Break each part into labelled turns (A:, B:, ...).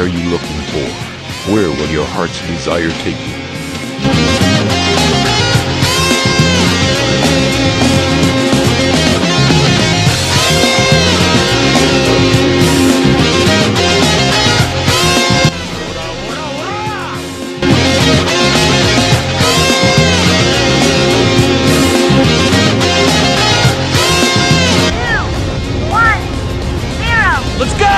A: are you looking for? Where will your heart's desire take you?
B: Let's go!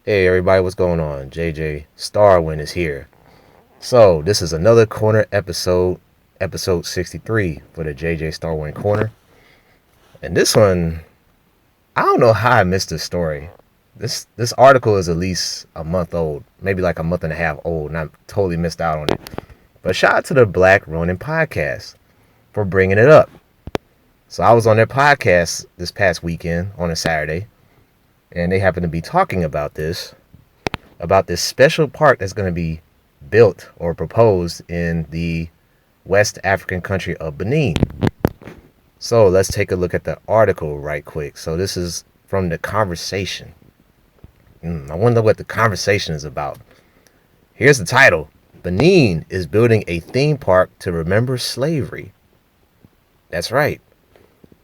C: Hey everybody, what's going on? JJ Starwind is here. So this is another corner episode 63 for the JJ Starwind corner. And this one, I don't know how I missed this story. This article is at least a month old, maybe like a month and a half old, and I totally missed out on it. But shout out to the Black Ronin podcast for bringing it up. So I was on their podcast this past weekend on a Saturday, and they happen to be talking about this special park that's going to be built or proposed in the West African country of Benin. So let's take a look at the article right quick. So this is from The Conversation. I wonder what The Conversation is about. Here's the title. Benin is building a theme park to remember slavery. That's right.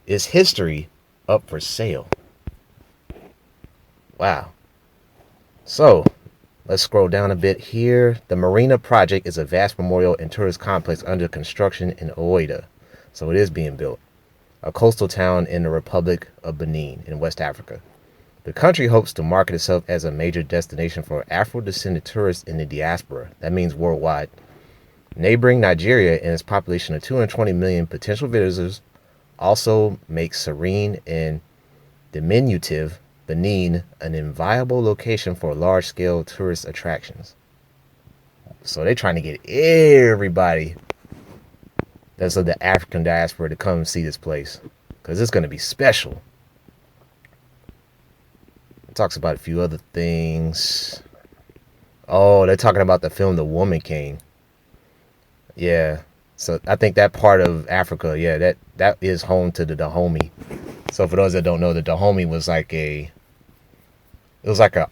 C: Is history up for sale? Wow. So, let's scroll down a bit here. The Marina project is a vast memorial and tourist complex under construction in Oida. So it is being built. A coastal town in the Republic of Benin in West Africa. The country hopes to market itself as a major destination for Afro-descended tourists in the diaspora. That means worldwide. Neighboring Nigeria and its population of 220 million potential visitors also makes serene and diminutive Benin an inviolable location for large-scale tourist attractions. So they're trying to get everybody that's of the African diaspora to come see this place, because it's going to be special. It talks about a few other things. Oh, they're talking about the film The Woman King. Yeah, so I think that part of Africa, yeah, that is home to the Dahomey. So for those that don't know, the Dahomey was like an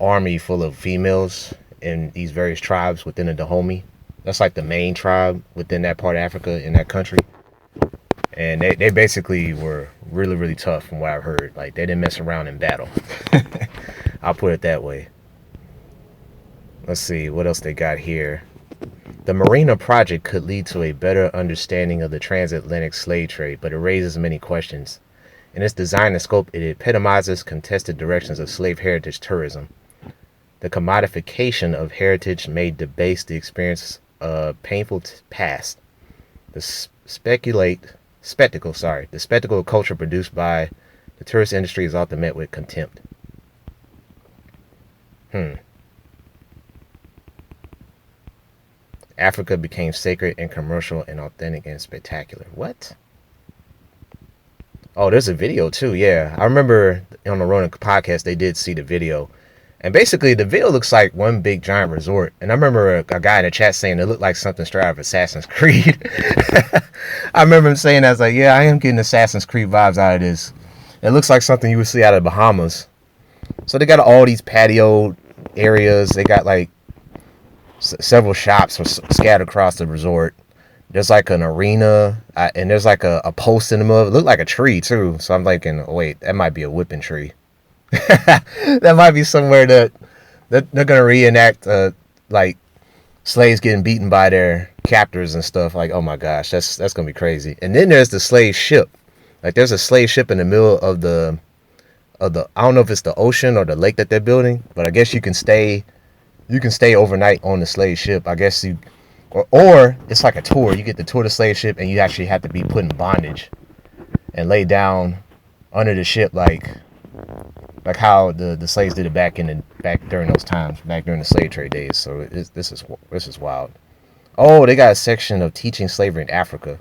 C: army full of females in these various tribes within the Dahomey. That's like the main tribe within that part of Africa, in that country. And they basically were really, really tough from what I've heard. Like, they didn't mess around in battle. I'll put it that way. Let's see what else they got here. The Marina project could lead to a better understanding of the transatlantic slave trade, but it raises many questions. In its design and scope, it epitomizes contested directions of slave heritage tourism. The commodification of heritage may debase the experience of painful past. The spectacle of culture produced by the tourist industry is often met with contempt. Africa became sacred and commercial and authentic and spectacular. What? Oh, there's a video too. Yeah, I remember on the Ronin podcast they did see the video, and basically the video looks like one big giant resort. And I remember a guy in the chat saying it looked like something straight out of Assassin's Creed. I remember him saying that. I was like, yeah, I am getting Assassin's Creed vibes out of this. It looks like something you would see out of the Bahamas. So they got all these patio areas. They got like several shops scattered across the resort. There's like an arena, and there's like a post in the middle. It looked like a tree too. So I'm thinking, oh, wait, that might be a whipping tree. That might be somewhere that they're gonna reenact like slaves getting beaten by their captors and stuff. Like, oh my gosh, that's gonna be crazy. And then there's the slave ship. Like, there's a slave ship in the middle of the I don't know if it's the ocean or the lake that they're building, but I guess you can stay overnight on the slave ship. I guess or it's like a tour. You get to tour the slave ship, and you actually have to be put in bondage and lay down under the ship, like how the slaves did it back during those times, back during the slave trade days. So this is wild. Oh, they got a section of teaching slavery in Africa.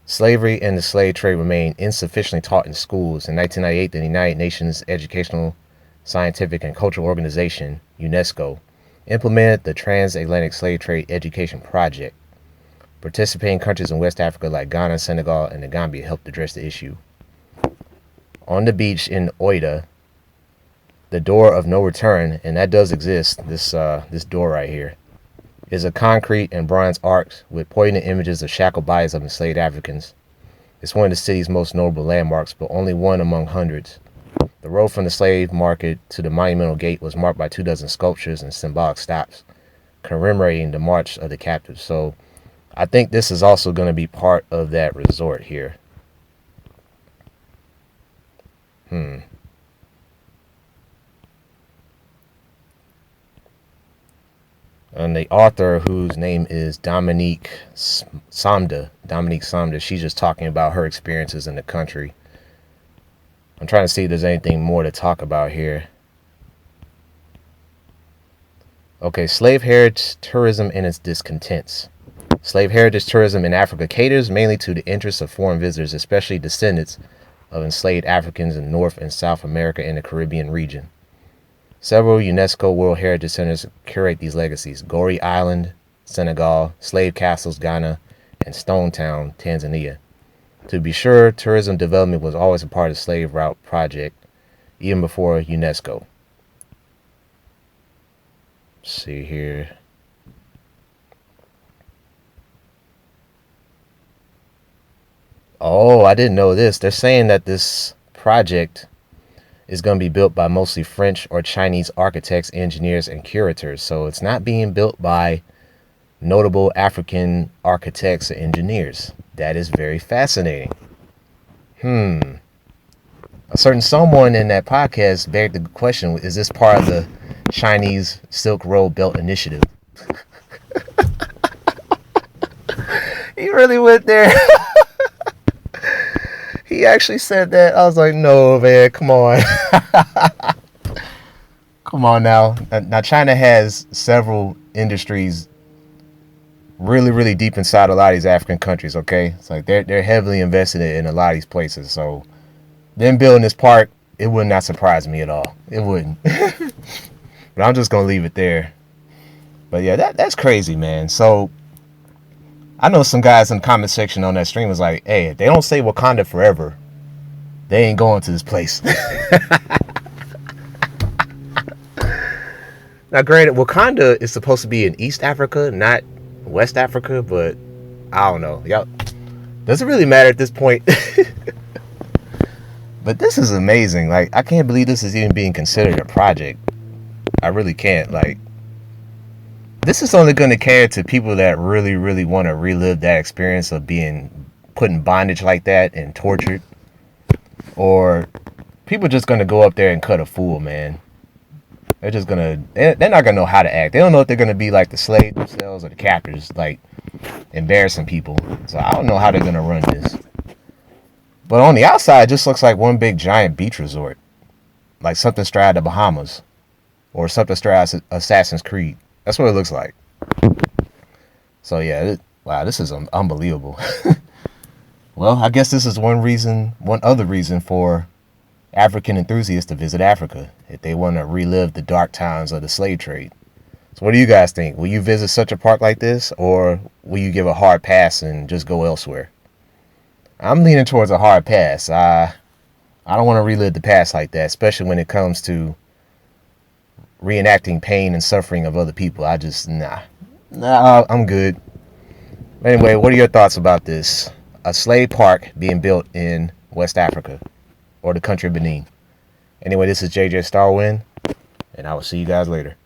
C: Slavery and the slave trade remain insufficiently taught in schools. In 1998, the United Nations Educational, Scientific, and Cultural Organization, UNESCO, implemented the Transatlantic Slave Trade Education Project. Participating countries in West Africa like Ghana, Senegal, and the Gambia helped address the issue. On the beach in Oida, the door of no return, and that does exist, this door right here, is a concrete and bronze arch with poignant images of shackled bodies of enslaved Africans. It's one of the city's most notable landmarks, but only one among hundreds. The road from the slave market to the monumental gate was marked by 24 sculptures and symbolic stops, commemorating the march of the captives. So I think this is also going to be part of that resort here. And the author, whose name is Dominique Samda, she's just talking about her experiences in the country. I'm trying to see if there's anything more to talk about here. Okay, slave heritage tourism and its discontents. Slave heritage tourism in Africa caters mainly to the interests of foreign visitors, especially descendants of enslaved Africans in North and South America and the Caribbean region. Several UNESCO World Heritage Centers curate these legacies: Gori Island, Senegal; Slave Castles, Ghana; and Stone Town, Tanzania. To be sure, tourism development was always a part of the Slave Route Project, even before UNESCO. Let's see here. Oh, I didn't know this. They're saying that this project is going to be built by mostly French or Chinese architects, engineers, and curators. So it's not being built by notable African architects or engineers. That is very fascinating. A certain someone in that podcast begged the question, is this part of the Chinese Silk Road Belt Initiative? He really went there. He actually said that. I was like, no, man, come on. Come on now. Now, China has several industries really, really deep inside a lot of these African countries, okay? It's like they're heavily invested in a lot of these places. So them building this park, it would not surprise me at all. It wouldn't. But I'm just going to leave it there. But yeah, that's crazy, man. So I know some guys in the comment section on that stream was like, hey, if they don't say Wakanda forever, they ain't going to this place. Now, granted, Wakanda is supposed to be in East Africa, not West Africa, but I don't know. Y'all, does it really matter at this point? But this is amazing. Like, I can't believe this is even being considered a project. I really can't. Like, this is only going to cater to people that really, really want to relive that experience of being put in bondage like that and tortured. Or people just going to go up there and cut a fool, man. They're just going to, they're not going to know how to act. They don't know if they're going to be like the slaves themselves or the captors, like embarrassing people. So I don't know how they're going to run this. But on the outside, it just looks like one big giant beach resort. Like something straight out of the Bahamas. Or something straight out of Assassin's Creed. That's what it looks like. So yeah, wow, this is unbelievable. Well, I guess this is one other reason for African enthusiasts to visit Africa, if they want to relive the dark times of the slave trade. So what do you guys think? Will you visit such a park like this, or will you give a hard pass and just go elsewhere? I'm leaning towards a hard pass. I don't want to relive the past like that, especially when it comes to reenacting pain and suffering of other people. I just, I'm good. Anyway, what are your thoughts about this? A slave park being built in West Africa, or the country of Benin. Anyway, this is JJ Starwind, and I will see you guys later.